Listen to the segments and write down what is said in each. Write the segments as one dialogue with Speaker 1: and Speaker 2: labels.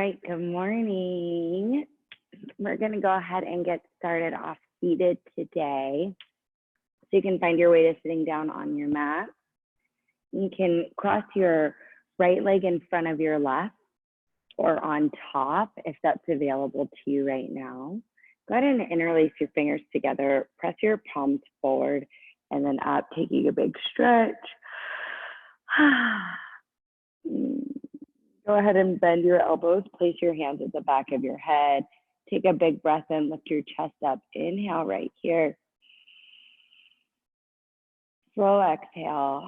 Speaker 1: right, good morning. We're going to go ahead and get started off seated today. So you can find your way to sitting down on your mat. You can cross your right leg in front of your left or on top if that's available to you right now. Go ahead and interlace your fingers together, press your palms forward and then up, taking a big stretch. Go ahead and bend your elbows, place your hands at the back of your head. Take a big breath in, lift your chest up. Inhale right here. Slow exhale.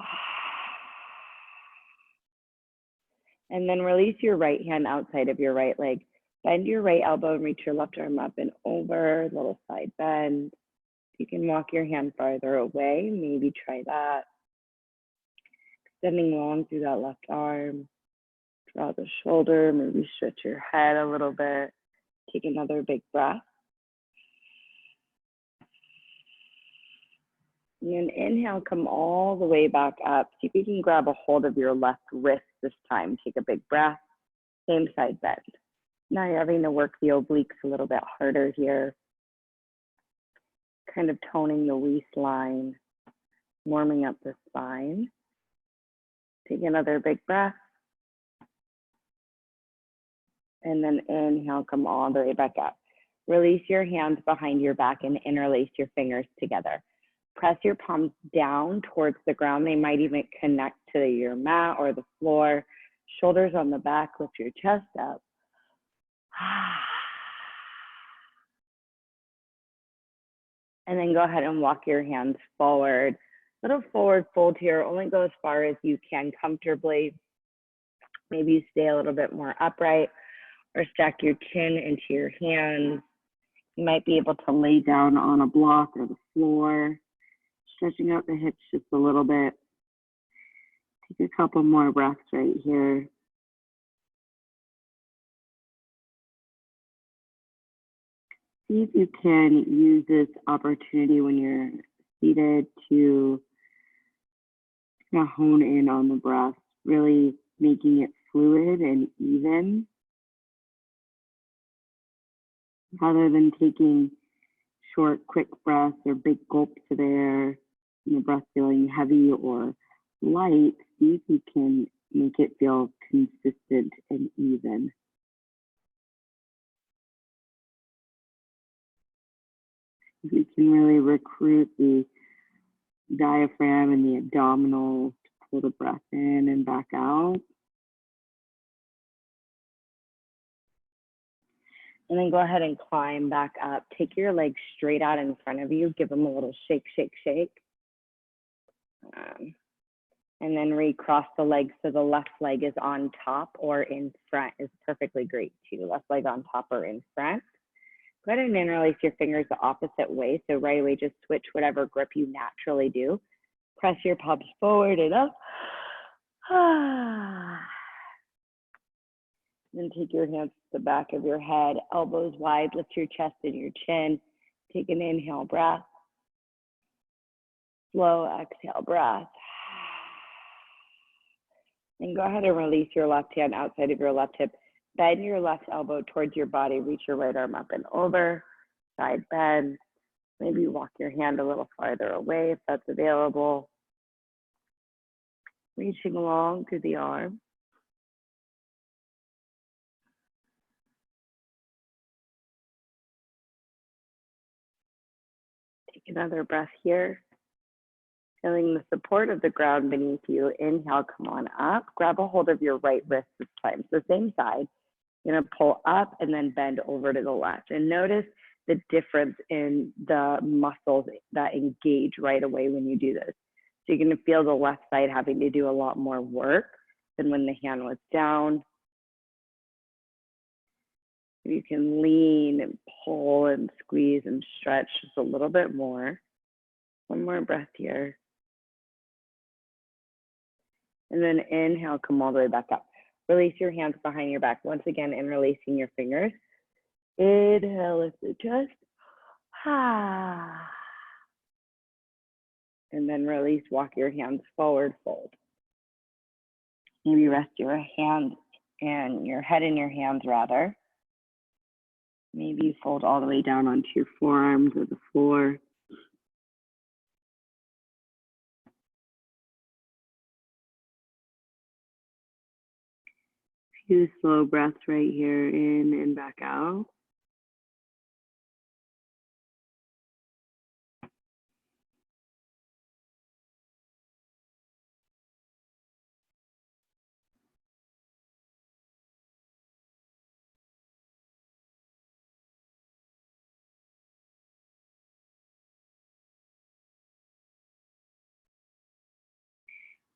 Speaker 1: And then release your right hand outside of your right leg. Bend your right elbow and reach your left arm up and over, little side bend. You can walk your hand farther away, maybe try that. Extending long through that left arm. Draw the shoulder, maybe stretch your head a little bit. Take another big breath. And then inhale, come all the way back up. See if you can grab a hold of your left wrist this time. Take a big breath, same side bend. Now you're having to work the obliques a little bit harder here. Kind of toning the waistline, warming up the spine. Take another big breath. And then inhale, come all the way back up. Release your hands behind your back and interlace your fingers together. Press your palms down towards the ground. They might even connect to your mat or the floor. Shoulders on the back, lift your chest up. And then go ahead and walk your hands forward. Little forward fold here, only go as far as you can comfortably. Maybe you stay a little bit more upright or stack your chin into your hands. You might be able to lay down on a block or the floor, stretching out the hips just a little bit. Take a couple more breaths right here. See if you can use this opportunity when you're seated to kind of hone in on the breath, really making it fluid and even, rather than taking short, quick breaths or big gulps of air, and the breath feeling heavy or light. See if you can make it feel consistent and even. If you can really recruit the diaphragm and the abdominals to pull the breath in and back out. And then go ahead and climb back up. Take your legs straight out in front of you. Give them a little shake, shake, shake. And then recross the legs so the left leg is on top or in front is perfectly great too. Left leg on top or in front. Go ahead and interlace your fingers the opposite way. So right away, just switch whatever grip you naturally do. Press your palms forward and up. Then take your hands to the back of your head, elbows wide, lift your chest and your chin. Take an inhale breath. Slow exhale breath. And go ahead and release your left hand outside of your left hip. Bend your left elbow towards your body. Reach your right arm up and over. Side bend. Maybe walk your hand a little farther away if that's available. Reaching along through the arm. Take another breath here. Feeling the support of the ground beneath you. Inhale, come on up. Grab a hold of your right wrist this time. So same side. You're gonna pull up and then bend over to the left. And notice the difference in the muscles that engage right away when you do this. So you're gonna feel the left side having to do a lot more work than when the hand was down. You can lean and pull and squeeze and stretch just a little bit more. One more breath here. And then inhale, come all the way back up. Release your hands behind your back. Once again, interlacing your fingers. Inhale, lift the chest. And then release, walk your hands forward, fold. Maybe rest your hands and your head in your hands rather. Maybe you fold all the way down onto your forearms or the floor. Few slow breaths right here, in and back out.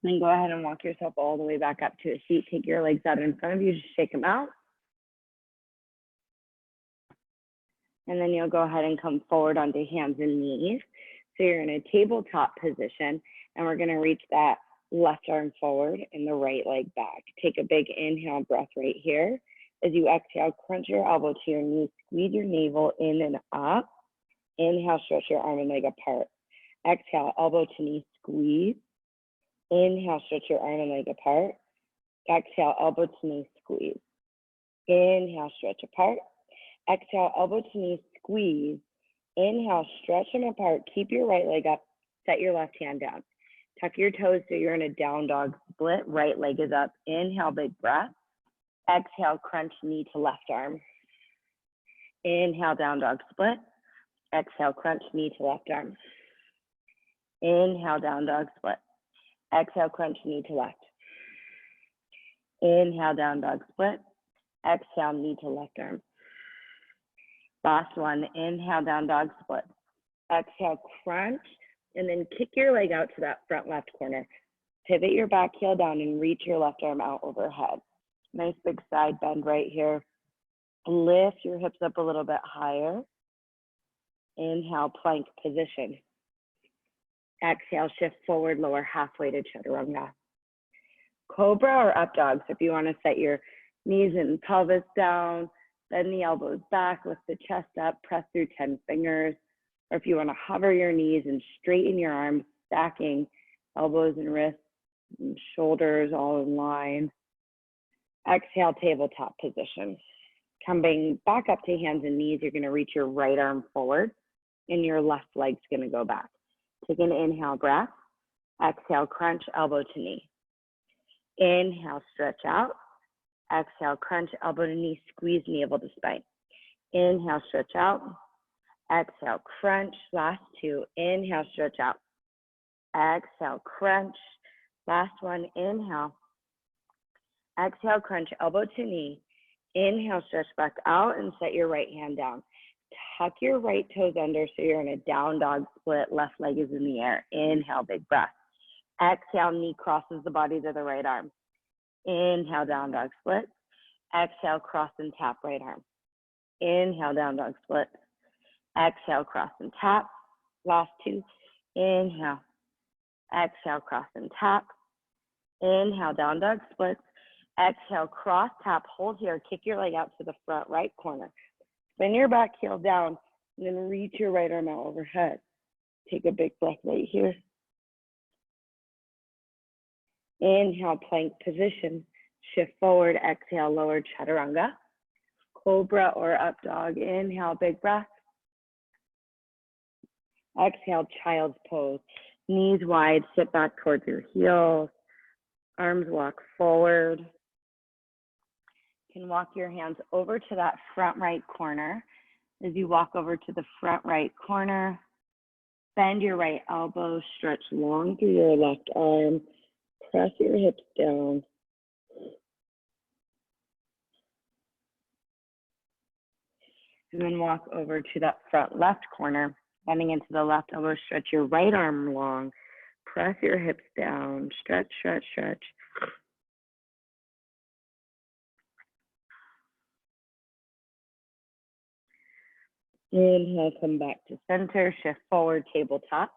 Speaker 1: Then go ahead and walk yourself all the way back up to a seat. Take your legs out in front of you, just shake them out. And then you'll go ahead and come forward onto hands and knees. So you're in a tabletop position, and we're gonna reach that left arm forward and the right leg back. Take a big inhale breath right here. As you exhale, crunch your elbow to your knee, squeeze your navel in and up. Inhale, stretch your arm and leg apart. Exhale, elbow to knee, squeeze. Inhale, stretch your arm and leg apart. Exhale, elbow to knee, squeeze. Inhale, stretch apart. Exhale, elbow to knee, squeeze. Inhale, stretch them apart. Keep your right leg up. Set your left hand down. Tuck your toes so you're in a down dog split. Right leg is up. Inhale, big breath. Exhale, crunch knee to left arm. Inhale, down dog split. Exhale, crunch knee to left arm. Inhale, down dog split. Exhale, crunch knee to left. Inhale, down dog split. Exhale, knee to left arm. Last one, inhale, down dog split. Exhale, crunch, and then kick your leg out to that front left corner. Pivot your back heel down and reach your left arm out overhead. Nice big side bend right here. Lift your hips up a little bit higher. Inhale, plank position. Exhale, shift forward, lower halfway to chaturanga. Cobra or up dog. So if you want to set your knees and pelvis down, bend the elbows back, lift the chest up, press through 10 fingers. Or if you want to hover your knees and straighten your arms, stacking elbows and wrists and shoulders all in line. Exhale, tabletop position. Coming back up to hands and knees, you're going to reach your right arm forward and your left leg's going to go back. Take an inhale breath. Exhale, crunch, elbow to knee. Inhale, stretch out. Exhale, crunch, elbow to knee, squeeze navel to spine. Inhale, stretch out. Exhale, crunch. Last two. Inhale, stretch out. Exhale, crunch. Last one. Inhale. Exhale, crunch, elbow to knee. Inhale, stretch back out and set your right hand down. Tuck your right toes under so you're in a down dog split. Left leg is in the air. Inhale, big breath. Exhale, knee crosses the body to the right arm. Inhale, down dog split. Exhale, cross and tap right arm. Inhale, down dog split. Exhale, cross and tap. Last two. Inhale. Exhale, cross and tap. Inhale, down dog split. Exhale, cross, tap, hold here. Kick your leg out to the front right corner. Bend your back heel down and then reach your right arm out overhead. Take a big breath right here. Inhale, plank position. Shift forward, exhale, lower chaturanga. Cobra or up dog. Inhale, big breath. Exhale, child's pose. Knees wide, sit back towards your heels. Arms walk forward. You can walk your hands over to that front right corner. As you walk over to the front right corner, bend your right elbow, stretch long through your left arm, press your hips down. And then walk over to that front left corner, bending into the left elbow, stretch your right arm long, press your hips down, stretch, stretch, stretch. Inhale, come back to center, shift forward, tabletop.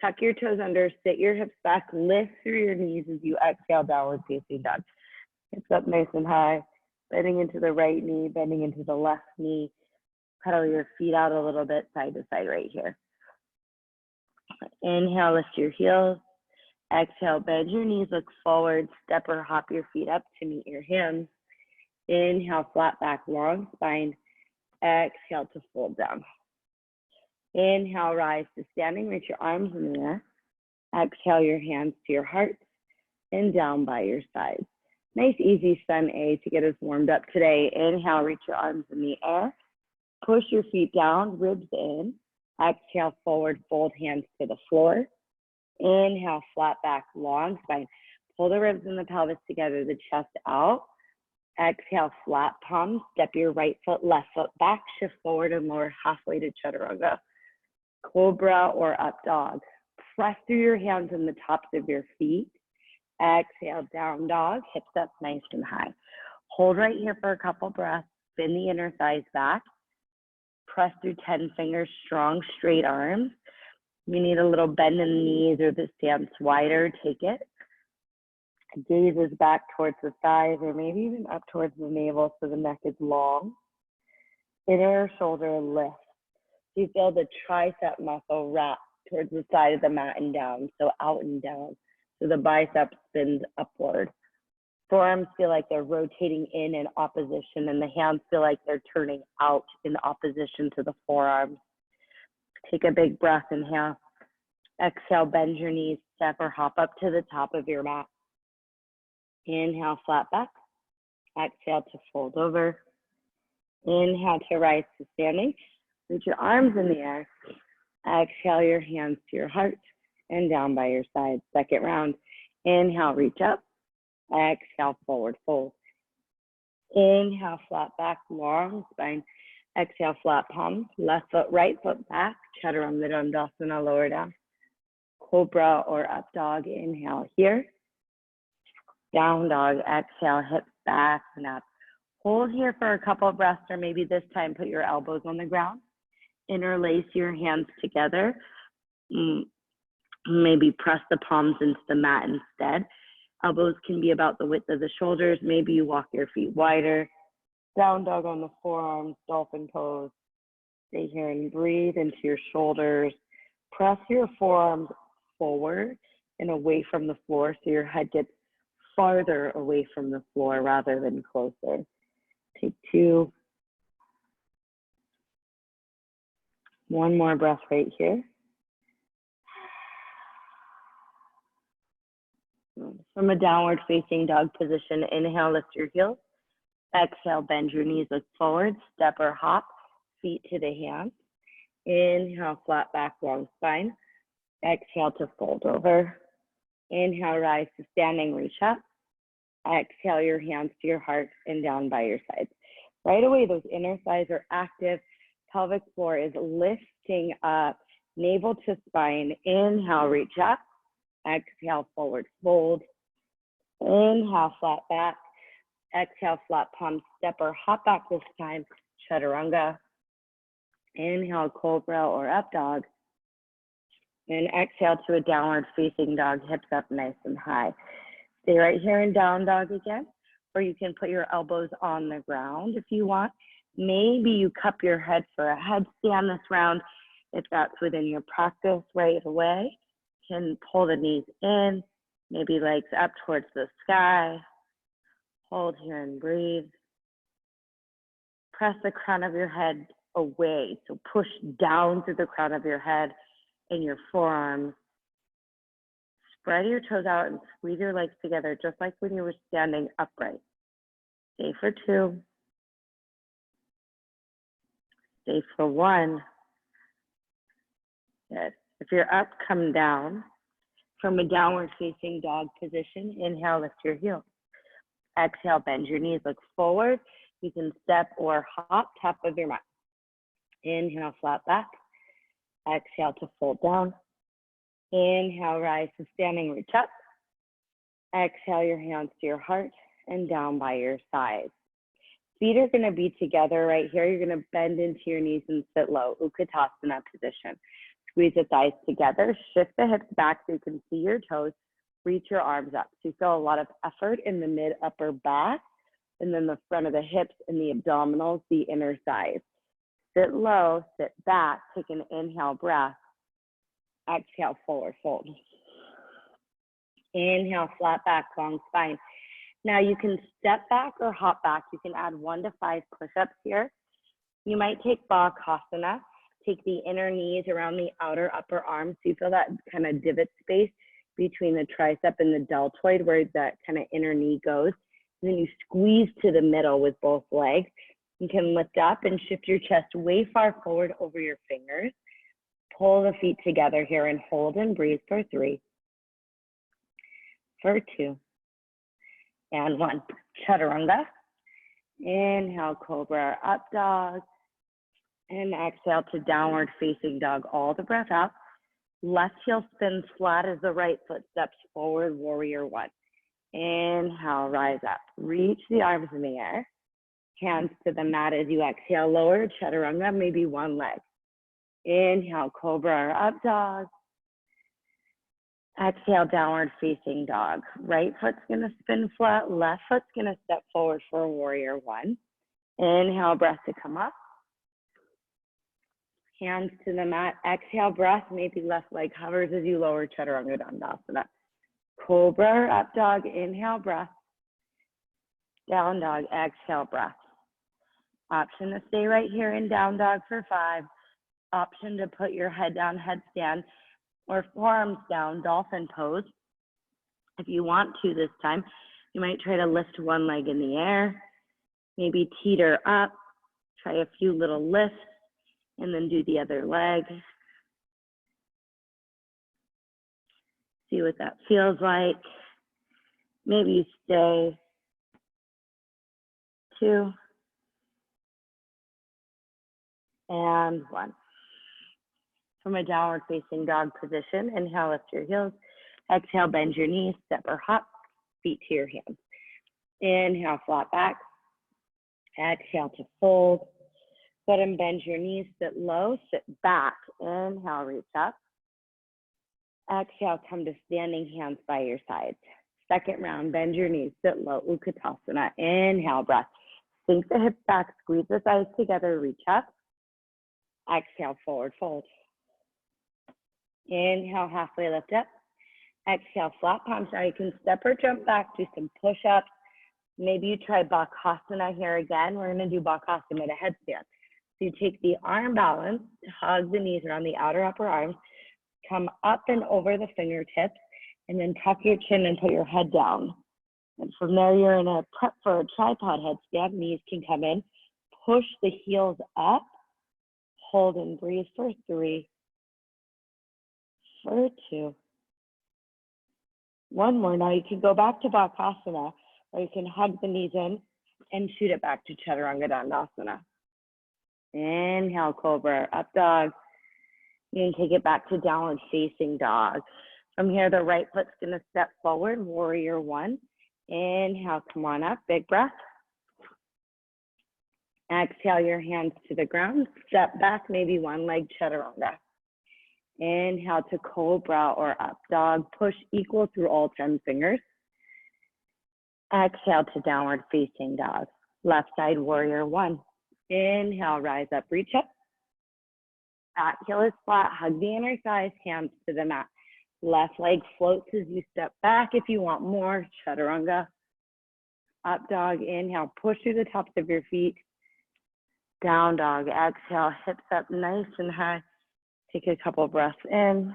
Speaker 1: Tuck your toes under, sit your hips back, lift through your knees as you exhale, downward facing dog. Hips up nice and high, bending into the right knee, bending into the left knee. Pedal your feet out a little bit, side to side right here. Inhale, lift your heels. Exhale, bend your knees, look forward, step or hop your feet up to meet your hands. Inhale, flat back, long spine. Exhale to fold down. Inhale, rise to standing, reach your arms in the air. Exhale your hands to your heart and down by your sides. Nice, easy sun A to get us warmed up today. Inhale, reach your arms in the air. Push your feet down, ribs in. Exhale, forward, fold hands to the floor. Inhale, flat back, long spine. Pull the ribs and the pelvis together, the chest out. Exhale, flat palm. Step your right foot, left foot back. Shift forward and lower halfway to chaturanga. Cobra or up dog. Press through your hands in the tops of your feet. Exhale, down dog, hips up nice and high. Hold right here for a couple breaths. Bend the inner thighs back. Press through 10 fingers, strong, straight arms. You need a little bend in the knees or the stance wider, take it. Gaze is back towards the thighs or maybe even up towards the navel so the neck is long. Inner shoulder lift. You feel the tricep muscle wrap towards the side of the mat and down, so out and down. So the bicep spins upward. Forearms feel like they're rotating in opposition, and the hands feel like they're turning out in opposition to the forearms. Take a big breath, inhale. Exhale, bend your knees, step or hop up to the top of your mat. Inhale, flat back. Exhale to fold over. Inhale to rise to standing. Reach your arms in the air. Exhale your hands to your heart and down by your side. Second round. Inhale, reach up. Exhale, forward fold. Inhale, flat back, long spine. Exhale, flat palms. Left foot, right foot back. Chaturanga Dandasana, lower down. Cobra or up dog. Inhale here. Down dog. Exhale, hips back and up. Hold here for a couple of breaths, or maybe this time put your elbows on the ground. Interlace your hands together. Maybe press the palms into the mat instead. Elbows can be about the width of the shoulders. Maybe you walk your feet wider. Down dog on the forearms, dolphin pose. Stay here and breathe into your shoulders. Press your forearms forward and away from the floor so your head gets farther away from the floor rather than closer. Take two. One more breath right here. From a downward facing dog position, inhale, lift your heels. Exhale, bend your knees, look forward, step or hop, feet to the hands. Inhale, flat back, long spine. Exhale to fold over. Inhale, rise to standing, reach up. Exhale your hands to your heart and down by your sides. Right away, those inner thighs are active. Pelvic floor is lifting up, navel to spine. Inhale, reach up. Exhale, forward fold. Inhale, flat back. Exhale, flat palm, step or hop back this time, chaturanga. Inhale, cobra or up dog. And exhale to a downward facing dog, hips up nice and high. Stay right here in down dog again, or you can put your elbows on the ground if you want. Maybe you cup your head for a headstand this round if that's within your practice right away. You can pull the knees in, maybe legs up towards the sky. Hold here and breathe. Press the crown of your head away. So push down through the crown of your head and your forearms. Spread your toes out and squeeze your legs together just like when you were standing upright. Stay for two. Stay for one. Good. If you're up, come down. From a downward facing dog position, inhale, lift your heels. Exhale, bend your knees, look forward. You can step or hop, top of your mat. Inhale, flat back. Exhale to fold down. Inhale, rise to standing, reach up. Exhale your hands to your heart and down by your sides. Feet are gonna be together right here. You're gonna bend into your knees and sit low, Utkatasana position. Squeeze the thighs together, shift the hips back so you can see your toes, reach your arms up. So you feel a lot of effort in the mid upper back, and then the front of the hips and the abdominals, the inner thighs. Sit low, sit back, take an inhale breath. Exhale, forward fold. Inhale, flat back, long spine. Now you can step back or hop back. You can add 1 to 5 push-ups here. You might take Bakasana, take the inner knees around the outer upper arm. So you feel that kind of divot space between the tricep and the deltoid where that kind of inner knee goes. And then you squeeze to the middle with both legs. You can lift up and shift your chest way far forward over your fingers. Pull the feet together here and hold and breathe for 3, for 2, and 1. Chaturanga. Inhale, cobra, up dog. And exhale to downward facing dog. All the breath out. Left heel spins flat as the right foot steps forward, warrior 1. Inhale, rise up. Reach the arms in the air. Hands to the mat as you exhale, lower chaturanga, maybe 1 leg. Inhale, cobra or up dog. Exhale, downward facing dog. Right foot's gonna spin flat, left foot's gonna step forward for warrior 1. Inhale, breath to come up. Hands to the mat, exhale, breath, maybe left leg hovers as you lower chaturanga dandasana. Cobra or up dog, inhale, breath. Down dog, exhale, breath. Option to stay right here in down dog for 5. Option to put your head down, headstand, or forearms down, dolphin pose. If you want to this time, you might try to lift 1 leg in the air, maybe teeter up, try a few little lifts, and then do the other leg. See what that feels like. Maybe you stay 2, and 1. From a downward facing dog position, inhale, lift your heels. Exhale, bend your knees, step or hop, feet to your hands. Inhale, flat back. Exhale to fold. Go ahead and bend your knees, sit low, sit back. Inhale, reach up. Exhale, come to standing, hands by your sides. Second round, bend your knees, sit low, Utkatasana. Inhale, breath. Sink the hips back, squeeze the thighs together, reach up. Exhale, forward fold. Inhale, halfway lift up. Exhale, flat palms. Now you can step or jump back, do some push-ups. Maybe you try Bakasana here again. We're gonna do Bakasana at a headstand. So you take the arm balance, hug the knees around the outer upper arms, come up and over the fingertips, and then tuck your chin and put your head down. And from there, you're in a prep for a tripod headstand. Knees can come in, push the heels up, hold and breathe for 3, for 2. 1 more. Now you can go back to Bakasana, or you can hug the knees in and shoot it back to Chaturanga Dandasana. Inhale, cobra, up dog. You can take it back to downward facing dog. From here, the right foot's gonna step forward, warrior 1. Inhale, come on up, big breath. Exhale, your hands to the ground, step back, maybe 1 leg chaturanga. Inhale to cobra or up dog, push equal through all 10 fingers. Exhale to downward facing dog. Left side, warrior 1. Inhale, rise up, reach up. Back heel is flat, hug the inner thighs, hands to the mat. Left leg floats as you step back. If you want more, chaturanga. Up dog, inhale, push through the tops of your feet. Down dog, exhale, hips up nice and high. Take a couple breaths in.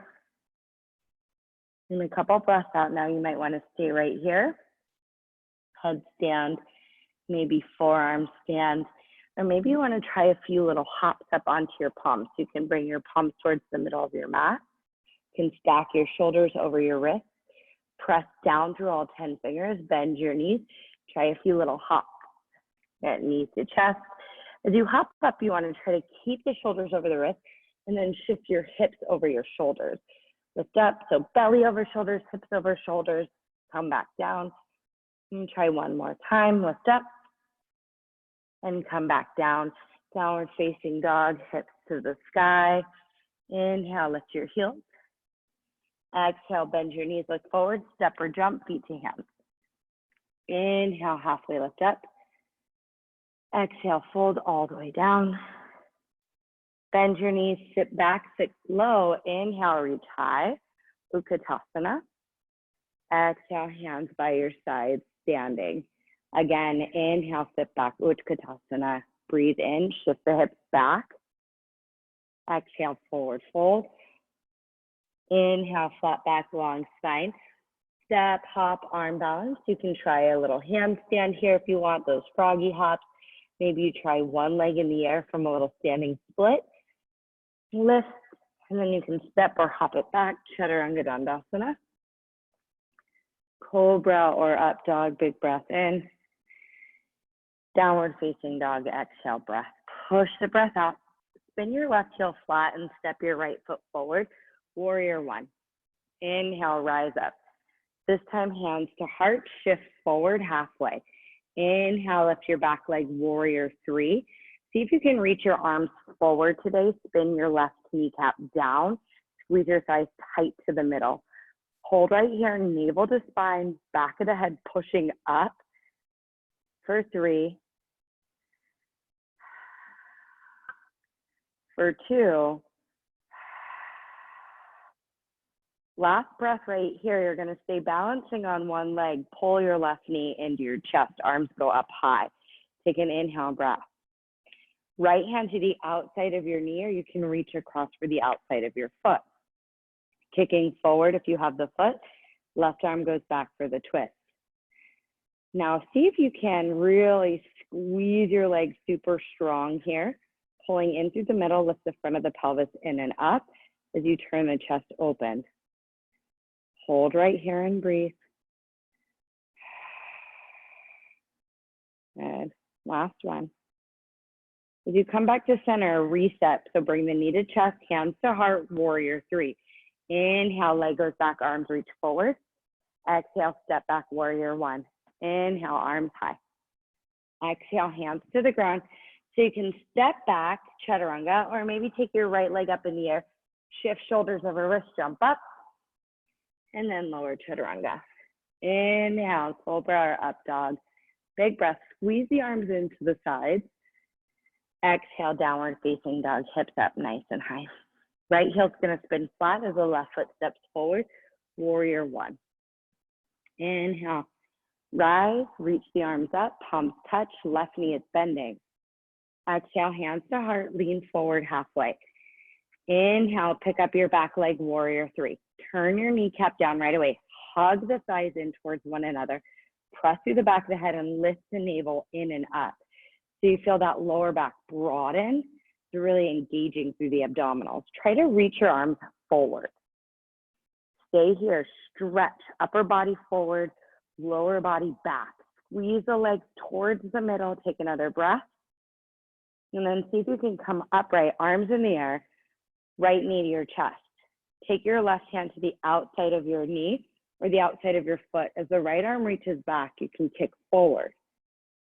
Speaker 1: And a couple breaths out. Now you might want to stay right here. Headstand, maybe forearm stand. Or maybe you want to try a few little hops up onto your palms. You can bring your palms towards the middle of your mat. You can stack your shoulders over your wrists. Press down through all 10 fingers. Bend your knees. Try a few little hops. Get knees to chest. As you hop up, you want to try to keep the shoulders over the wrists and then shift your hips over your shoulders. Lift up, so belly over shoulders, hips over shoulders. Come back down. And try 1 more time. Lift up and come back down. Downward facing dog, hips to the sky. Inhale, lift your heels. Exhale, bend your knees, look forward, step or jump, feet to hands. Inhale, halfway lift up. Exhale, fold all the way down. Bend your knees, sit back, sit low. Inhale, reach high, Utkatasana. Exhale, hands by your sides, standing. Again, inhale, sit back, Utkatasana. Breathe in, shift the hips back. Exhale, forward fold. Inhale, flat back, long spine. Step, hop, arm balance. You can try a little handstand here if you want, those froggy hops. Maybe you try one leg in the air from a little standing split. Lift, and then you can step or hop it back, Chaturanga Dandasana. Cobra or up dog, big breath in. Downward facing dog, exhale, breath. Push the breath out. Spin your left heel flat and step your right foot forward. Warrior one. Inhale, rise up. This time, hands to heart, shift forward halfway. Inhale, lift your back leg, warrior three. See if you can reach your arms forward today. Spin your left kneecap down. Squeeze your thighs tight to the middle. Hold right here, navel to spine, back of the head pushing up for three. For two. Last breath right here, you're gonna stay balancing on one leg. Pull your left knee into your chest, arms go up high. Take an inhale breath. Right hand to the outside of your knee, or you can reach across for the outside of your foot. Kicking forward if you have the foot, left arm goes back for the twist. Now see if you can really squeeze your legs super strong here. Pulling in through the middle, lift the front of the pelvis in and up as you turn the chest open. Hold right here and breathe. Good. Last one. As you come back to center, reset. So bring the knee to chest, hands to heart, warrior three. Inhale, leg goes back, arms reach forward. Exhale, step back, warrior one. Inhale, arms high. Exhale, hands to the ground. So you can step back, chaturanga, or maybe take your right leg up in the air, shift shoulders over wrist, jump up, and then lower chaturanga. Inhale, cobra or up dog. Big breath, squeeze the arms into the sides. Exhale, downward facing dog, hips up nice and high. Right heel's gonna spin flat as the left foot steps forward, warrior one. Inhale, rise, reach the arms up, palms touch, left knee is bending. Exhale, hands to heart, lean forward halfway. Inhale, pick up your back leg, warrior three. Turn your kneecap down right away. Hug the thighs in towards one another. Press through the back of the head and lift the navel in and up. So you feel that lower back broaden. You're really engaging through the abdominals. Try to reach your arms forward. Stay here, stretch upper body forward, lower body back. Squeeze the legs towards the middle, take another breath. And then see if you can come upright, arms in the air, right knee to your chest. Take your left hand to the outside of your knee or the outside of your foot. As the right arm reaches back, you can kick forward,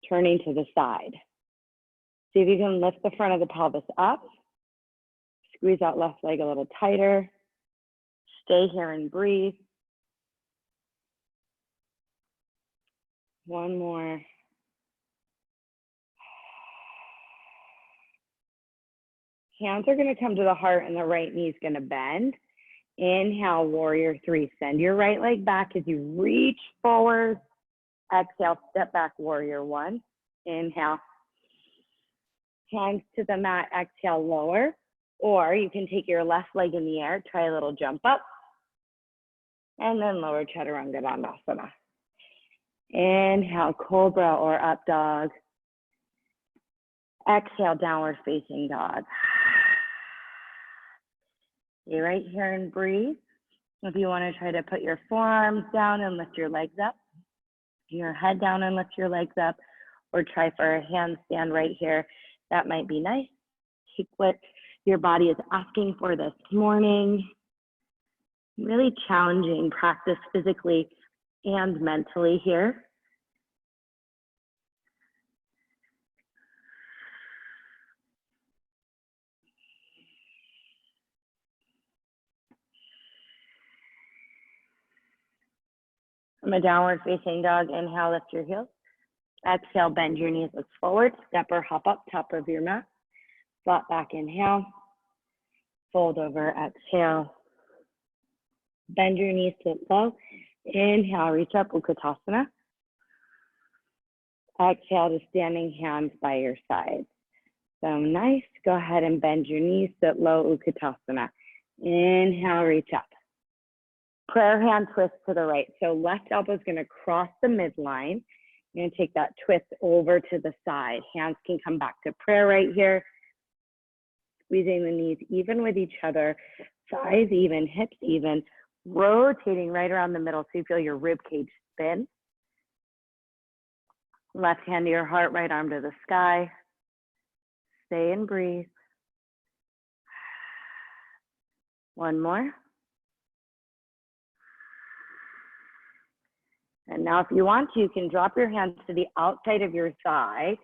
Speaker 1: turning to the side. See if you can lift the front of the pelvis up. Squeeze that left leg a little tighter. Stay here and breathe. One more. Hands are gonna come to the heart and the right knee is gonna bend. Inhale, warrior three. Send your right leg back as you reach forward. Exhale, step back, warrior one. Inhale. Hands to the mat, exhale, lower. Or you can take your left leg in the air, try a little jump up. And then lower chaturanga dandasana. Inhale, cobra or up dog. Exhale, downward facing dog. Stay right here and breathe. If you want to try to put your forearms down and lift your legs up, your head down and lift your legs up, or try for a handstand right here, that might be nice. Take what your body is asking for this morning. Really challenging practice physically and mentally here. From a downward facing dog, inhale, lift your heels. Exhale, bend your knees, look forward. Step or hop up, top of your mat. Flat back, inhale. Fold over, exhale. Bend your knees, sit low. Inhale, reach up, Utkatasana. Exhale to standing hands by your side. So nice. Go ahead and bend your knees, sit low, Utkatasana. Inhale, reach up. Prayer hand twist to the right. So left elbow is going to cross the midline. You're going to take that twist over to the side. Hands can come back to prayer right here. Squeezing the knees even with each other. Thighs even, hips even. Rotating right around the middle so you feel your rib cage spin. Left hand to your heart, right arm to the sky. Stay and breathe. One more. And now if you want to, you can drop your hands to the outside of your thigh.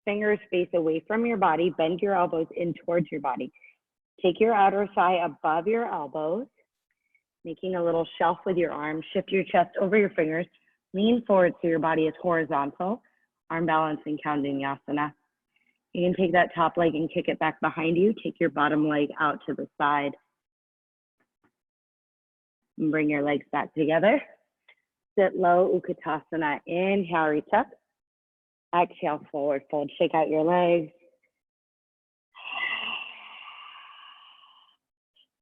Speaker 1: Fingers face away from your body. Bend your elbows in towards your body. Take your outer thigh above your elbows, making a little shelf with your arms. Shift your chest over your fingers. Lean forward so your body is horizontal. Arm balance in Kaundinyasana. You can take that top leg and kick it back behind you. Take your bottom leg out to the side. And bring your legs back together. Sit low, Utkatasana. Inhale, reach up. Exhale, forward fold. Shake out your legs.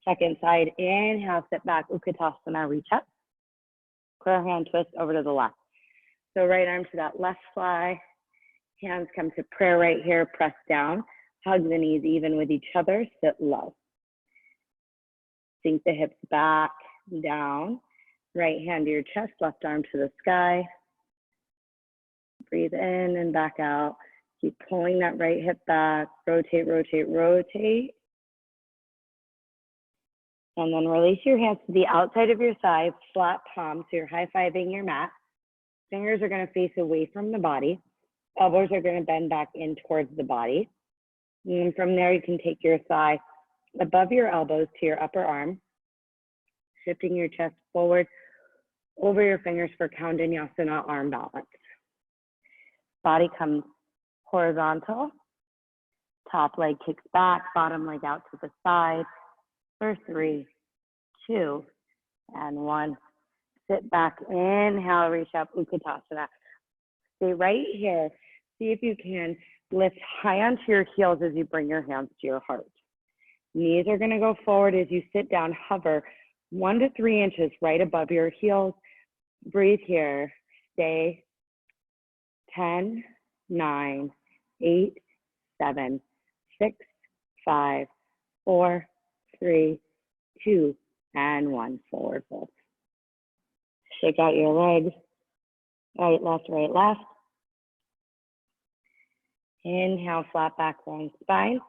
Speaker 1: Second side, inhale, sit back, Utkatasana, reach up. Prayer hand twist over to the left. So right arm to that left thigh. Hands come to prayer right here, press down. Hug the knees even with each other, sit low. Sink the hips back, down. Right hand to your chest, left arm to the sky. Breathe in and back out. Keep pulling that right hip back. Rotate, rotate, rotate. And then release your hands to the outside of your thigh, flat palms, so you're high-fiving your mat. Fingers are going to face away from the body. Elbows are going to bend back in towards the body. And from there, you can take your thigh above your elbows to your upper arm, shifting your chest forward over your fingers for Kaundinyasana, arm balance. Body comes horizontal. Top leg kicks back, bottom leg out to the side. For 3, 2, and 1. Sit back, inhale, reach up, Utkatasana. Stay right here. See if you can lift high onto your heels as you bring your hands to your heart. Knees are gonna go forward as you sit down, hover 1 to 3 inches right above your heels. Breathe here, stay. 10, 9, 8, 7, 6, 5, 4, 3, 2, and 1. Forward fold. Shake out your legs. Right, left, right, left. Inhale, flat back, long spine.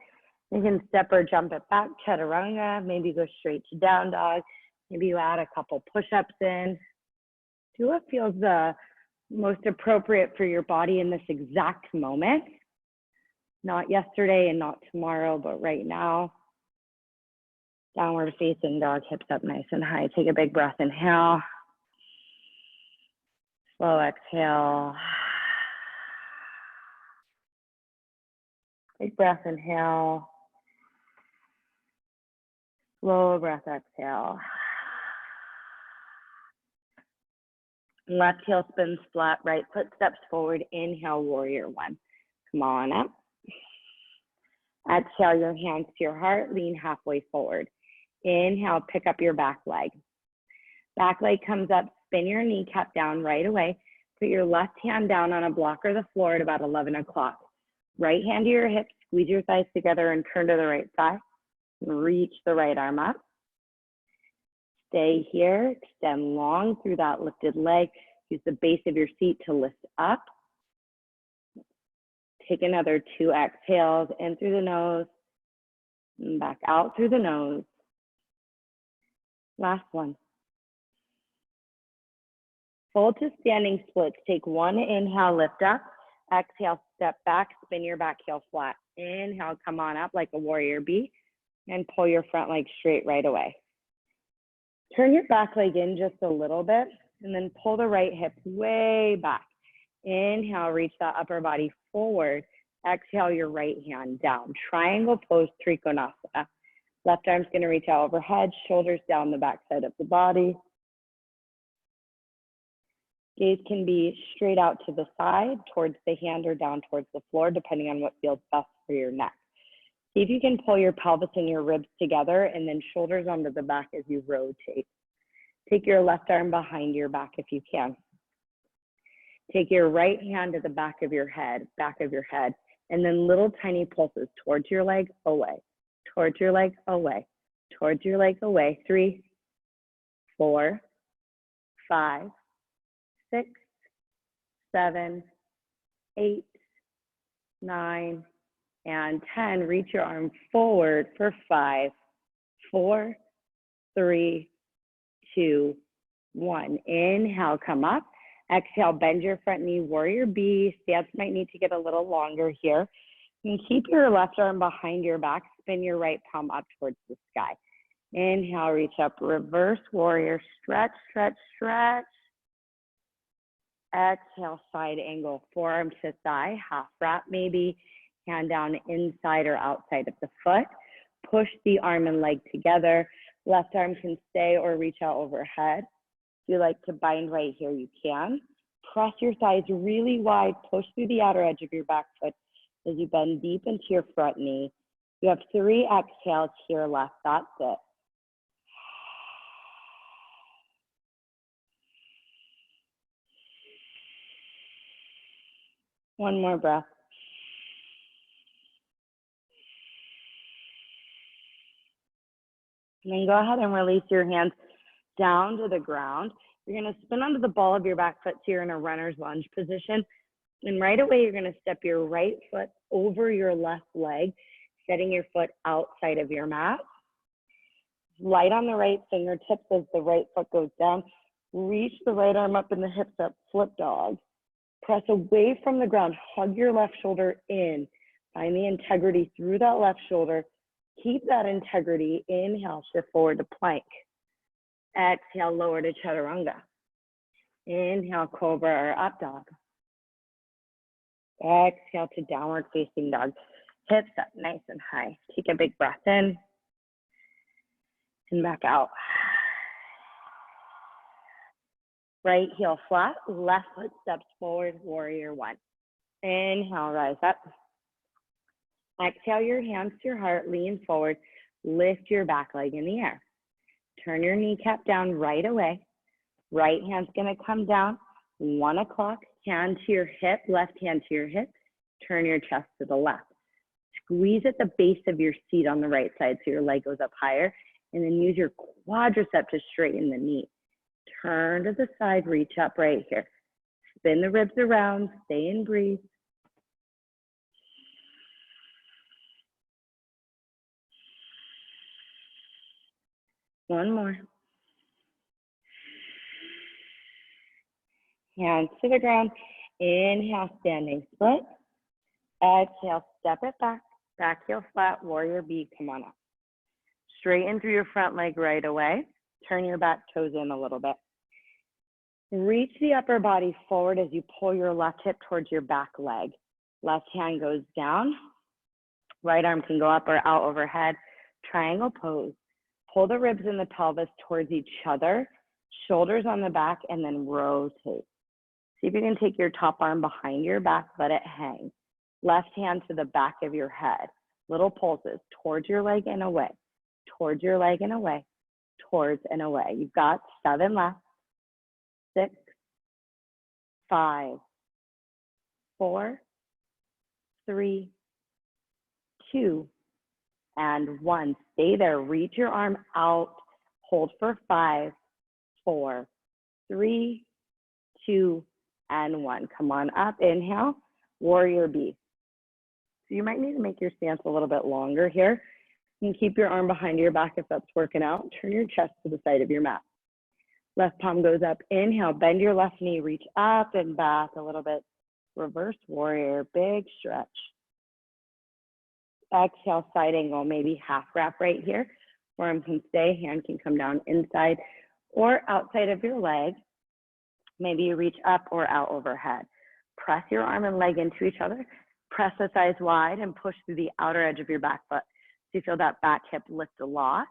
Speaker 1: You can step or jump it back, chaturanga. Maybe go straight to down dog. Maybe you add a couple push-ups in. Do what feels the most appropriate for your body in this exact moment. Not yesterday and not tomorrow, but right now. Downward facing dog, hips up nice and high. Take a big breath, inhale. Slow exhale. Big breath, inhale. Slow breath, exhale. Left heel spins flat, right foot steps forward. Inhale, warrior 1. Come on up. Exhale, your hands to your heart, lean halfway forward. Inhale, pick up your back leg. Back leg comes up, spin your kneecap down right away. Put your left hand down on a block or the floor at about 11 o'clock. Right hand to your hips, squeeze your thighs together and turn to the right side. Reach the right arm up. Stay here, extend long through that lifted leg. Use the base of your seat to lift up. Take another 2 exhales in through the nose and back out through the nose. Last one. Fold to standing splits. Take 1 inhale, lift up. Exhale, step back, spin your back heel flat. Inhale, come on up like a warrior bee and pull your front leg straight right away. Turn your back leg in just a little bit and then pull the right hip way back. Inhale, reach that upper body forward. Exhale, your right hand down. Triangle pose, Trikonasana. Left arm's gonna reach out overhead, shoulders down the back side of the body. Gaze can be straight out to the side, towards the hand, or down towards the floor, depending on what feels best for your neck. See if you can pull your pelvis and your ribs together, and then shoulders onto the back as you rotate. Take your left arm behind your back if you can. Take your right hand to the back of your head, and then little tiny pulses towards your leg, away, towards your leg, away, towards your leg, away. 3, 4, 5, 6, 7, 8, 9, and 10. Reach your arm forward for 5, 4, 3, 2, 1. Inhale, come up. Exhale, bend your front knee, warrior B. Stance might need to get a little longer here. And keep your left arm behind your back. Spin your right palm up towards the sky. Inhale, reach up, reverse warrior. Stretch, stretch, stretch. Exhale, side angle, forearm to thigh, half wrap maybe. Hand down inside or outside of the foot. Push the arm and leg together. Left arm can stay or reach out overhead. If you like to bind right here, you can. Press your thighs really wide. Push through the outer edge of your back foot as you bend deep into your front knee. You have 3 exhales to your left. That's it. One more breath. And then go ahead and release your hands down to the ground. You're going to spin onto the ball of your back foot so you're in a runner's lunge position. And right away, you're going to step your right foot over your left leg, setting your foot outside of your mat. Light on the right fingertips as the right foot goes down. Reach the right arm up and the hips up, flip dog. Press away from the ground, hug your left shoulder in. Find the integrity through that left shoulder. Keep that integrity. Inhale, shift forward to plank. Exhale, lower to chaturanga. Inhale, cobra or up dog. Exhale to downward facing dog. Hips up nice and high. Take a big breath in and back out. Right heel flat, left foot steps forward, warrior 1. Inhale, rise up. Exhale your hands to your heart, lean forward, lift your back leg in the air. Turn your kneecap down right away. Right hand's gonna come down, 1 o'clock, hand to your hip, left hand to your hip, turn your chest to the left. Squeeze at the base of your seat on the right side so your leg goes up higher, and then use your quadricep to straighten the knee. Turn to the side, reach up right here. Spin the ribs around, stay and breathe. One more. Hands to the ground. Inhale, standing split. Exhale, step it back. Back heel flat, warrior B, come on up. Straighten through your front leg right away. Turn your back toes in a little bit. Reach the upper body forward as you pull your left hip towards your back leg. Left hand goes down. Right arm can go up or out overhead. Triangle pose. Pull the ribs and the pelvis towards each other. Shoulders on the back and then rotate. See if you can take your top arm behind your back, let it hang. Left hand to the back of your head. Little pulses towards your leg and away. Towards your leg and away. Towards and away. You've got 7 left. 6, 5, 4, 3, 2, and 1. Stay there. Reach your arm out. Hold for 5, 4, 3, 2, and 1. Come on up. Inhale. Warrior B. So you might need to make your stance a little bit longer here. You can keep your arm behind your back if that's working out. Turn your chest to the side of your mat. Left palm goes up. Inhale, bend your left knee, reach up and back a little bit. Reverse warrior, big stretch. Exhale, side angle, maybe half wrap right here. Arm can stay, hand can come down inside or outside of your leg. Maybe you reach up or out overhead. Press your arm and leg into each other. Press the thighs wide and push through the outer edge of your back foot. So you feel that back hip lift a lot.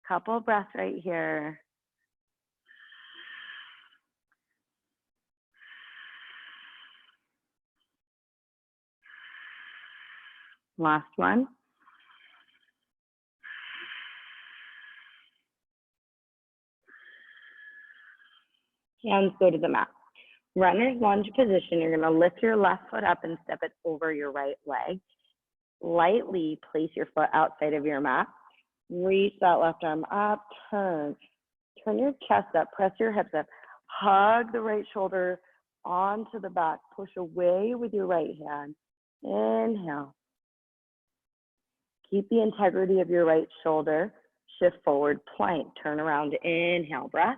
Speaker 1: Couple breaths right here. Last one. Hands go to the mat. Runner's lunge position. You're going to lift your left foot up and step it over your right leg. Lightly place your foot outside of your mat. Reach that left arm up, turn. Turn your chest up, press your hips up. Hug the right shoulder onto the back. Push away with your right hand. Inhale. Keep the integrity of your right shoulder. Shift forward, plank. Turn around, inhale, breath.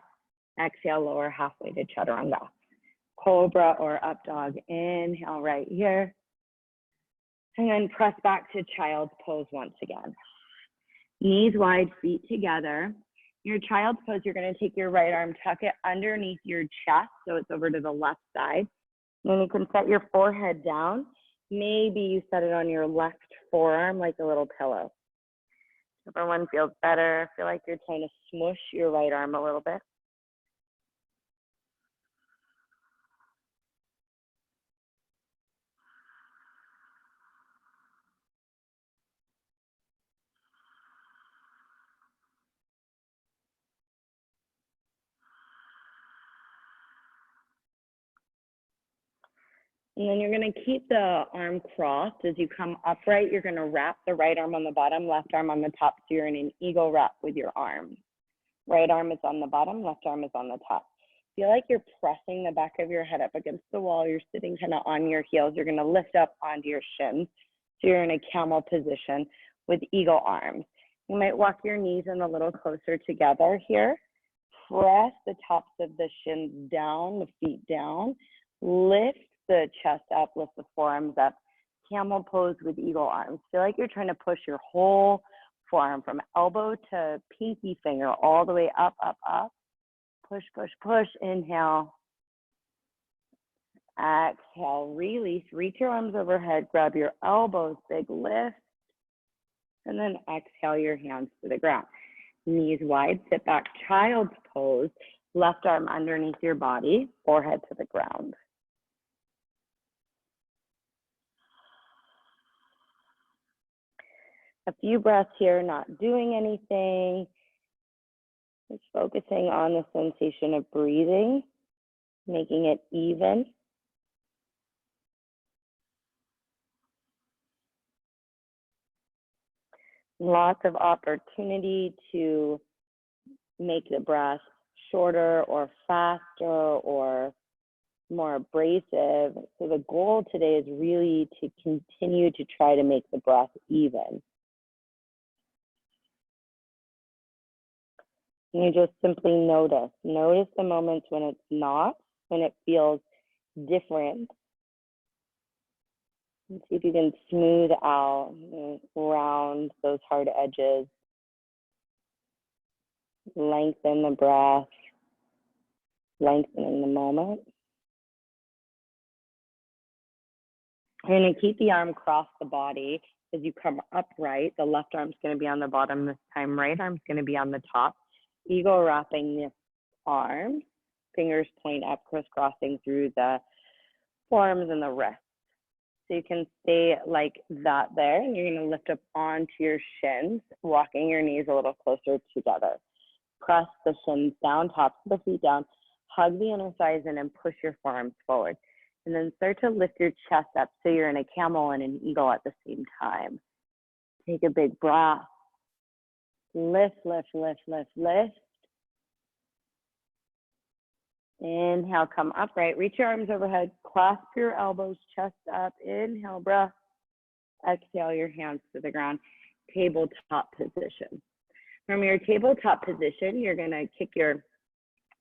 Speaker 1: Exhale, lower halfway to chaturanga. Cobra or up dog. Inhale right here. And then press back to child's pose once again. Knees wide, feet together. Your child's pose, you're going to take your right arm, tuck it underneath your chest so it's over to the left side. Then you can set your forehead down. Maybe you set it on your left forearm like a little pillow. Whichever one feels better. Feel like you're trying to smush your right arm a little bit. And then you're going to keep the arm crossed. As you come upright, you're going to wrap the right arm on the bottom, left arm on the top, so you're in an eagle wrap with your arms. Right arm is on the bottom, left arm is on the top. Feel like you're pressing the back of your head up against the wall. You're sitting kind of on your heels. You're going to lift up onto your shins. So you're in a camel position with eagle arms. You might walk your knees in a little closer together here. Press the tops of the shins down, the feet down. Lift the chest up, lift the forearms up. Camel pose with eagle arms. Feel like you're trying to push your whole forearm from elbow to pinky finger all the way up, up, up. Push, push, push. Inhale. Exhale. Release. Reach your arms overhead. Grab your elbows. Big lift. And then exhale your hands to the ground. Knees wide. Sit back. Child's pose. Left arm underneath your body. Forehead to the ground. A few breaths here, not doing anything. Just focusing on the sensation of breathing, making it even. Lots of opportunity to make the breath shorter or faster or more abrasive. So the goal today is really to continue to try to make the breath even. And you just simply notice. Notice the moments when it's not, when it feels different. And see if you can smooth out, round those hard edges. Lengthen the breath, lengthening the moment. You're going to keep the arm across the body as you come upright. The left arm's going to be on the bottom this time. Right arm's going to be on the top. Eagle wrapping this arm. Fingers point up, crisscrossing through the forearms and the wrists. So you can stay like that there. And you're going to lift up onto your shins, walking your knees a little closer together. Press the shins down, tops of the feet down. Hug the inner thighs in and push your forearms forward. And then start to lift your chest up so you're in a camel and an eagle at the same time. Take a big breath. Lift, lift, lift, lift, lift. Inhale, come upright. Reach your arms overhead. Clasp your elbows, chest up. Inhale, breath. Exhale, your hands to the ground. Tabletop position. From your tabletop position, you're going to kick your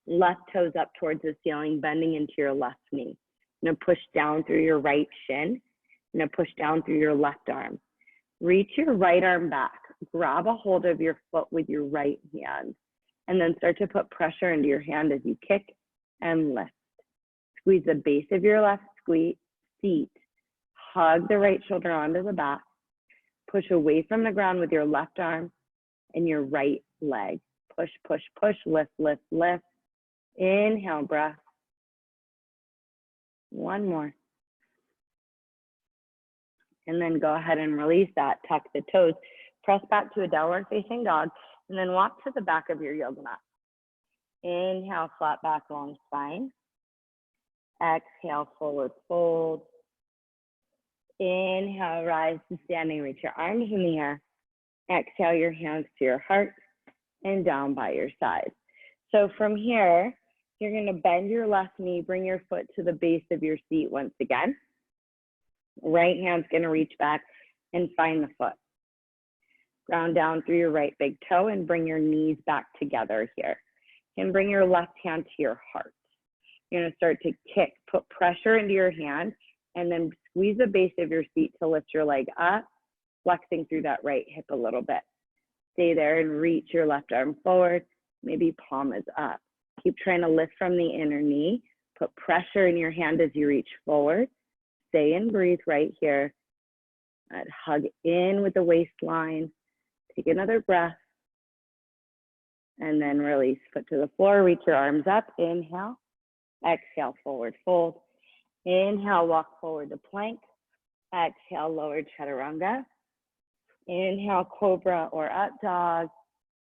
Speaker 1: left toes up towards the ceiling, bending into your left knee. You're going to push down through your right shin. You're going to push down through your left arm. Reach your right arm back. Grab a hold of your foot with your right hand. And then start to put pressure into your hand as you kick and lift. Squeeze the base of your left feet. Hug the right shoulder onto the back. Push away from the ground with your left arm and your right leg. Push, push, push, lift, lift, lift. Inhale, breath. One more. And then go ahead and release that, tuck the toes, press back to a downward facing dog, and then walk to the back of your yoga mat. Inhale, flat back, long spine. Exhale, forward fold. Inhale, rise to standing, reach your arms in the air. Exhale, your hands to your heart and down by your sides. So from here, you're gonna bend your left knee, bring your foot to the base of your seat once again. Right hand's gonna reach back and find the foot. Ground down through your right big toe and bring your knees back together here. And bring your left hand to your heart. You're gonna start to kick, put pressure into your hand, and then squeeze the base of your seat to lift your leg up, flexing through that right hip a little bit. Stay there and reach your left arm forward, maybe palm is up. Keep trying to lift from the inner knee, put pressure in your hand as you reach forward. Stay and breathe right here. Hug in with the waistline. Take another breath. And then release, foot to the floor, reach your arms up, inhale. Exhale, forward fold. Inhale, walk forward to plank. Exhale, lower chaturanga. Inhale, cobra or up dog.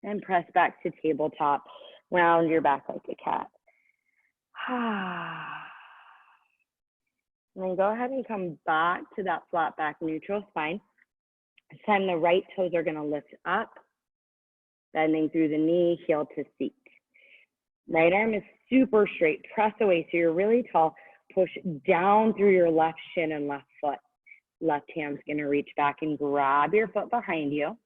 Speaker 1: And press back to tabletop. Round your back like a cat. And then go ahead and come back to that flat back neutral spine. This time the right toes are gonna lift up, bending through the knee, heel to seat. Right arm is super straight, press away so you're really tall. Push down through your left shin and left foot. Left hand's gonna reach back and grab your foot behind you.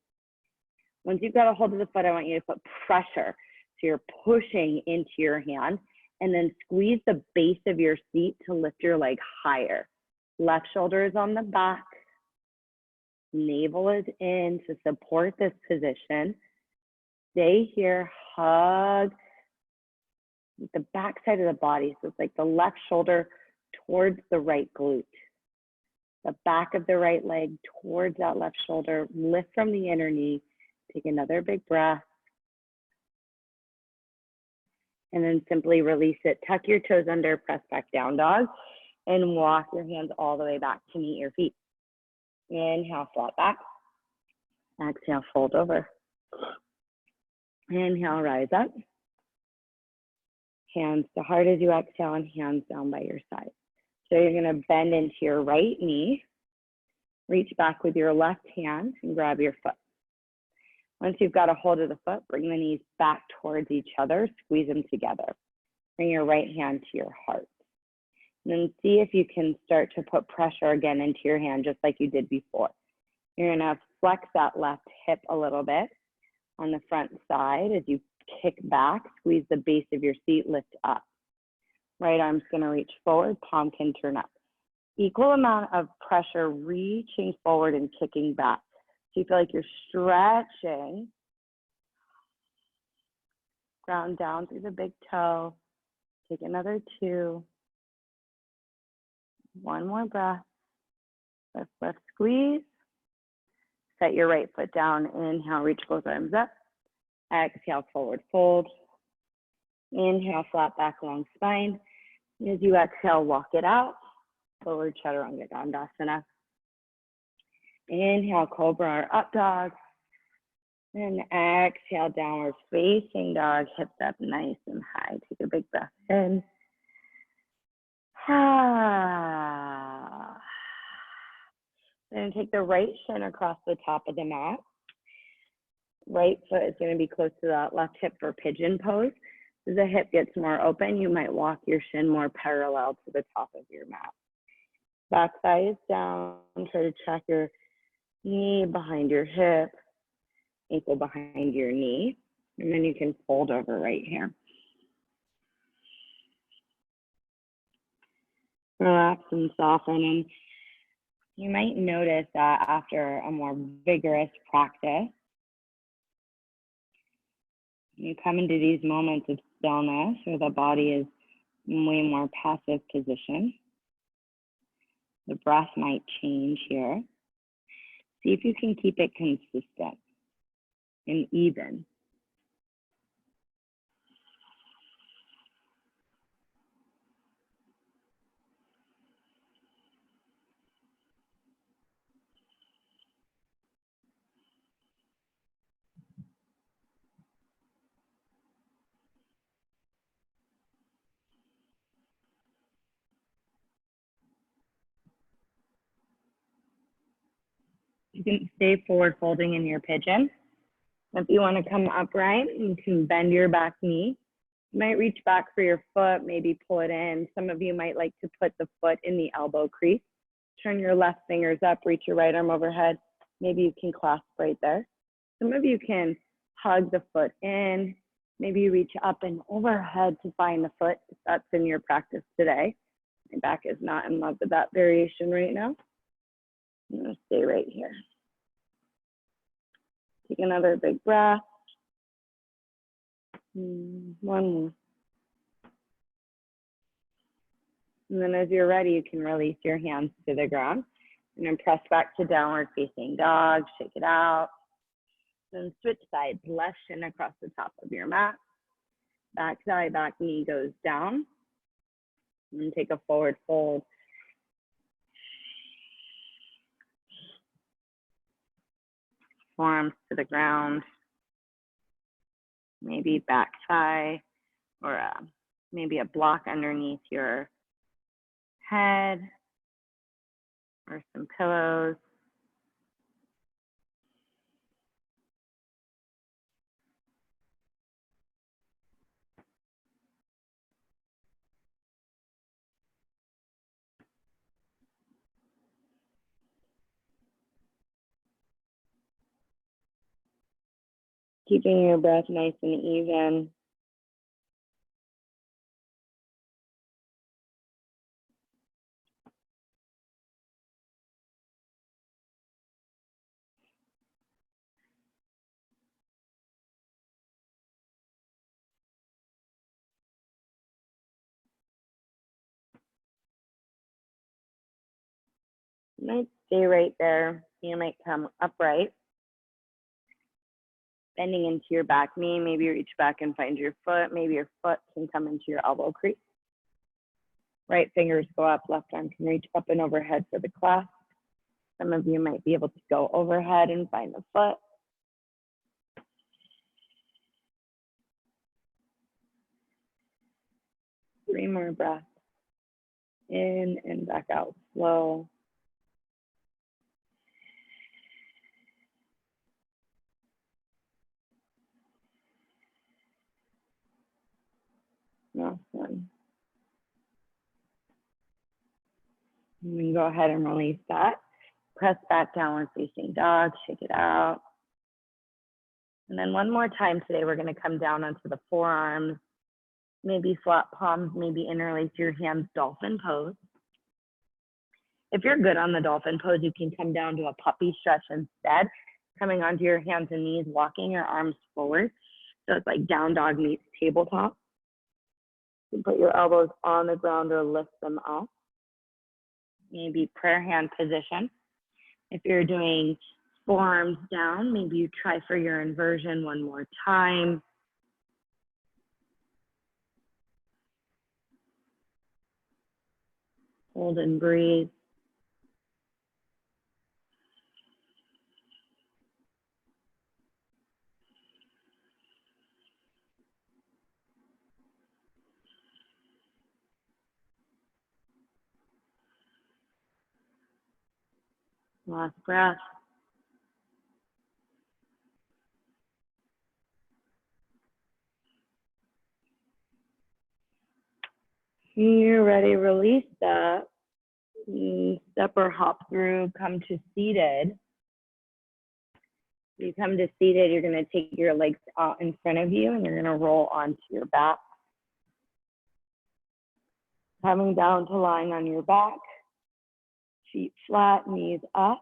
Speaker 1: Once you've got a hold of the foot, I want you to put pressure. So you're pushing into your hand and then squeeze the base of your seat to lift your leg higher. Left shoulder is on the back. Navel is in to support this position. Stay here, hug the back side of the body. So it's like the left shoulder towards the right glute. The back of the right leg towards that left shoulder. Lift from the inner knee. Take another big breath. And then simply release it. Tuck your toes under, press back down dog, and walk your hands all the way back to meet your feet. Inhale, flat back. Exhale, fold over. Inhale, rise up. Hands to heart as you exhale and hands down by your side. So you're gonna bend into your right knee, reach back with your left hand and grab your foot. Once you've got a hold of the foot, bring the knees back towards each other, squeeze them together. Bring your right hand to your heart. And then see if you can start to put pressure again into your hand, just like you did before. You're gonna flex that left hip a little bit on the front side as you kick back, squeeze the base of your seat, lift up. Right arm's gonna reach forward, palm can turn up. Equal amount of pressure reaching forward and kicking back. So you feel like you're stretching. Ground down through the big toe. Take another 2. One more breath. Lift, lift, squeeze. Set your right foot down. Inhale, reach both arms up. Exhale, forward fold. Inhale, flat back, long spine. As you exhale, walk it out. Forward chaturanga dandasana. Inhale, cobra or up dog. And exhale, downward facing dog. Hips up nice and high. Take a big breath in. Then take the right shin across the top of the mat. Right foot is going to be close to that left hip for pigeon pose. As the hip gets more open, you might walk your shin more parallel to the top of your mat. Back thigh is down. Try to track your knee behind your hip, ankle behind your knee, and then you can fold over right here. Relax and soften, and you might notice that after a more vigorous practice, you come into these moments of stillness where the body is in way more passive position. The breath might change here. See if you can keep it consistent and even. You can stay forward folding in your pigeon. If you want to come upright, you can bend your back knee. You might reach back for your foot, maybe pull it in. Some of you might like to put the foot in the elbow crease. Turn your left fingers up, reach your right arm overhead. Maybe you can clasp right there. Some of you can hug the foot in. Maybe you reach up and overhead to find the foot, if that's in your practice today. My back is not in love with that variation right now. I'm gonna stay right here. Take another big breath. One more. And then as you're ready, you can release your hands to the ground and then press back to downward facing dog, shake it out. Then switch sides, left shin across the top of your mat. Back thigh, back knee goes down. And take a forward fold. Forearms to the ground. Maybe back thigh or maybe a block underneath your head or some pillows. Keeping your breath nice and even. You might stay right there. You might come upright, bending into your back knee. Maybe reach back and find your foot. Maybe your foot can come into your elbow crease. Right fingers go up, left arm can reach up and overhead for the clasp. Some of you might be able to go overhead and find the foot. Three more breaths. In and back out, slow. Last one. And then go ahead and release that. Press back downward facing dog, shake it out. And then one more time today, we're gonna come down onto the forearms, maybe flat palms, maybe interlace your hands, dolphin pose. If you're good on the dolphin pose, you can come down to a puppy stretch instead, coming onto your hands and knees, walking your arms forward. So it's like down dog meets tabletop. You can put your elbows on the ground or lift them up. Maybe prayer hand position. If you're doing forearms down, maybe you try for your inversion one more time. Hold and breathe. Last breath. When you're ready, release that. Step or hop through, come to seated. You come to seated, you're gonna take your legs out in front of you and you're gonna roll onto your back. Coming down to lying on your back, feet flat, knees up.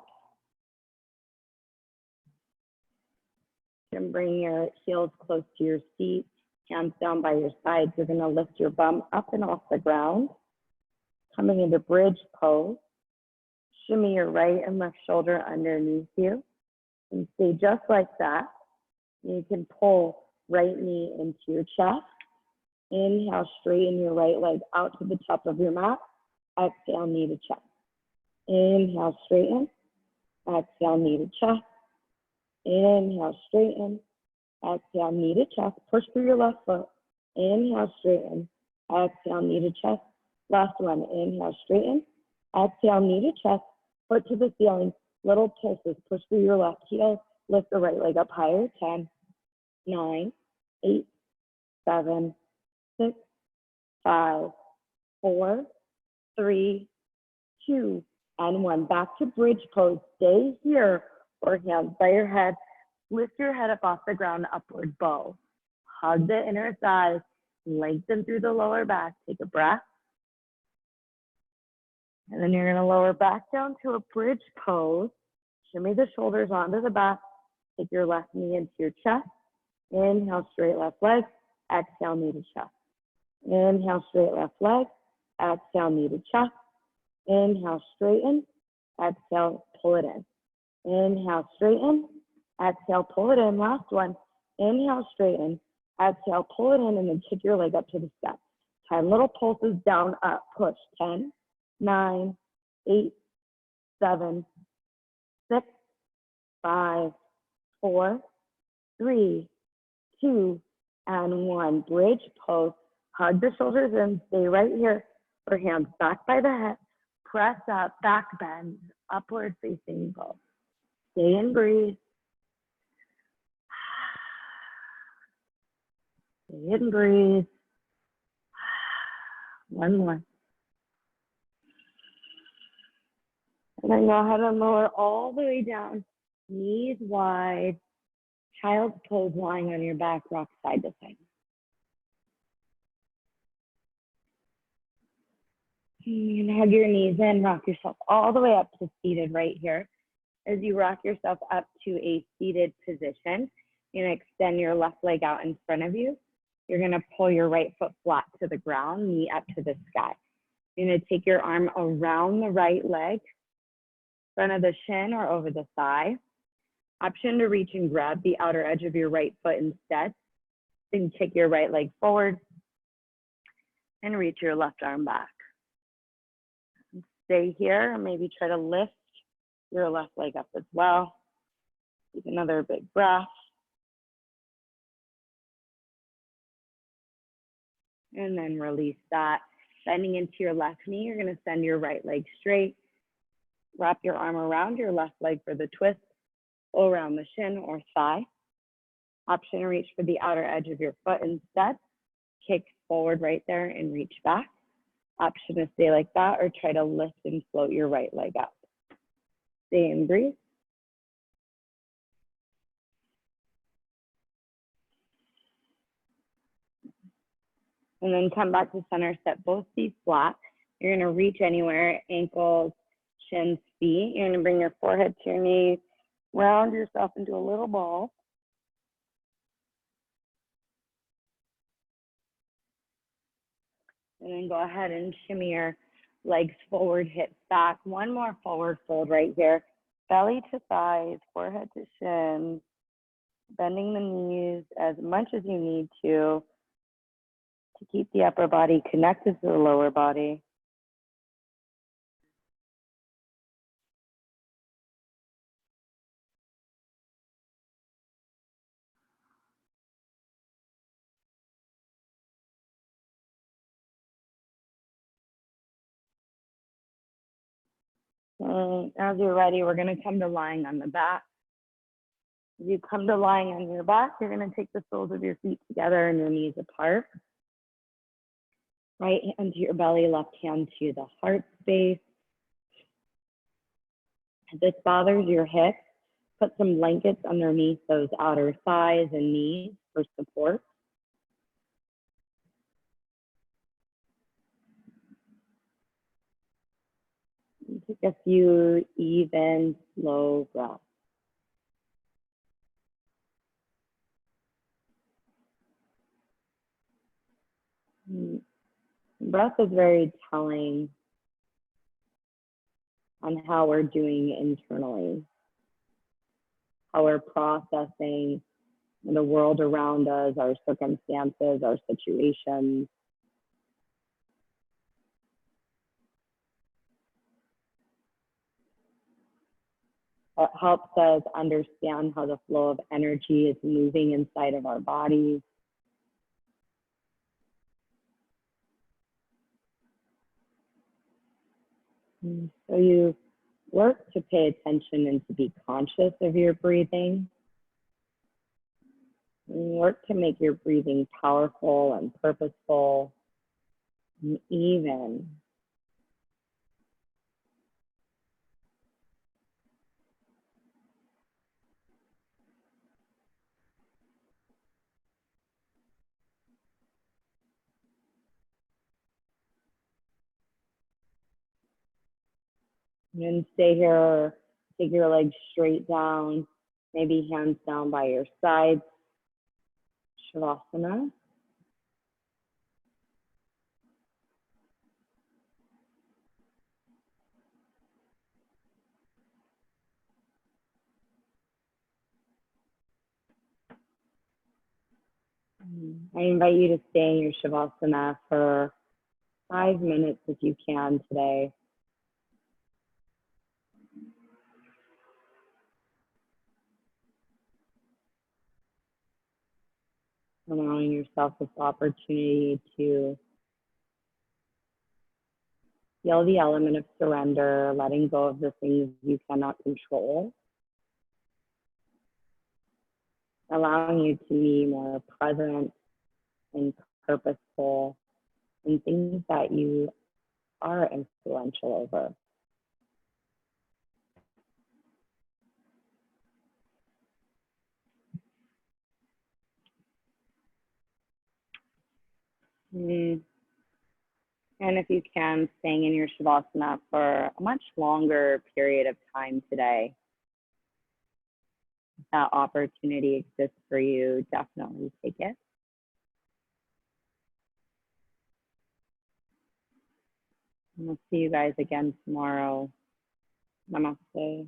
Speaker 1: You can bring your heels close to your seat, hands down by your sides. You're gonna lift your bum up and off the ground. Coming into bridge pose. Shimmy your right and left shoulder underneath you. And stay just like that. You can pull right knee into your chest. Inhale, straighten your right leg out to the top of your mat. Exhale, knee to chest. Inhale, straighten. Exhale, knee to chest. Inhale, straighten. Exhale, knee to chest. Push through your left foot. Inhale, straighten. Exhale, knee to chest. Last one. Inhale, straighten. Exhale, knee to chest. Foot to the ceiling. Little pulses, push through your left heel, lift the right leg up higher. 10, 9, 8, 7, 6, 5, 4, 3, 2, and 1. Back to bridge pose. Stay here or hands by your head. Lift your head up off the ground, upward bow. Hug the inner thighs, lengthen through the lower back. Take a breath. And then you're going to lower back down to a bridge pose. Shimmy the shoulders onto the back. Take your left knee into your chest. Inhale, straight left leg. Exhale, knee to chest. Inhale, straight left leg. Exhale, knee to chest. Inhale, straighten. Exhale, pull it in. Inhale, straighten. Exhale, pull it in. Last one. Inhale, straighten. Exhale, pull it in, and then kick your leg up to the step. 10 little pulses down, up, push. 10, 9, 8, 7, 6, 5, 4, 3, 2, and 1. Bridge pose. Hug the shoulders in. Stay right here. Or hands back by the head. Press up, back bend, upward facing bow. Stay and breathe. Stay and breathe. One more. And then go ahead and lower all the way down. Knees wide. Child's pose, lying on your back, rock side to side. And hug your knees in, rock yourself all the way up to seated right here. As you rock yourself up to a seated position, you're going to extend your left leg out in front of you. You're going to pull your right foot flat to the ground, knee up to the sky. You're going to take your arm around the right leg, front of the shin or over the thigh. Option to reach and grab the outer edge of your right foot instead. Then kick your right leg forward and reach your left arm back. Stay here and maybe try to lift your left leg up as well. Take another big breath. And then release that. Bending into your left knee, you're going to send your right leg straight. Wrap your arm around your left leg for the twist, or around the shin or thigh. Option to reach for the outer edge of your foot instead. Kick forward right there and reach back. Option to stay like that or try to lift and float your right leg up. Stay and breathe. And then come back to center, set both feet flat. You're gonna reach anywhere, ankles, shins, feet. You're gonna bring your forehead to your knees, round yourself into a little ball. And then go ahead and shimmy your legs forward, hips back. One more forward fold right here. Belly to thighs, forehead to shins, bending the knees as much as you need to keep the upper body connected to the lower body. As you're ready, we're going to come to lying on the back. As you come to lying on your back, you're going to take the soles of your feet together and your knees apart. Right hand to your belly, left hand to the heart space. If this bothers your hips, put some blankets underneath those outer thighs and knees for support. And take a few even, slow breaths. Breath is very telling on how we're doing internally, how we're processing the world around us, our circumstances, our situations. It helps us understand how the flow of energy is moving inside of our bodies. So you work to pay attention and to be conscious of your breathing. Work to make your breathing powerful and purposeful and even. And stay here, take your legs straight down, maybe hands down by your sides. Shavasana. I invite you to stay in your Shavasana for 5 minutes if you can today. Allowing yourself this opportunity to feel the element of surrender, letting go of the things you cannot control, allowing you to be more present and purposeful in things that you are influential over. And if you can, staying in your Shavasana for a much longer period of time today. If that opportunity exists for you, definitely take it. And we'll see you guys again tomorrow. Namaste.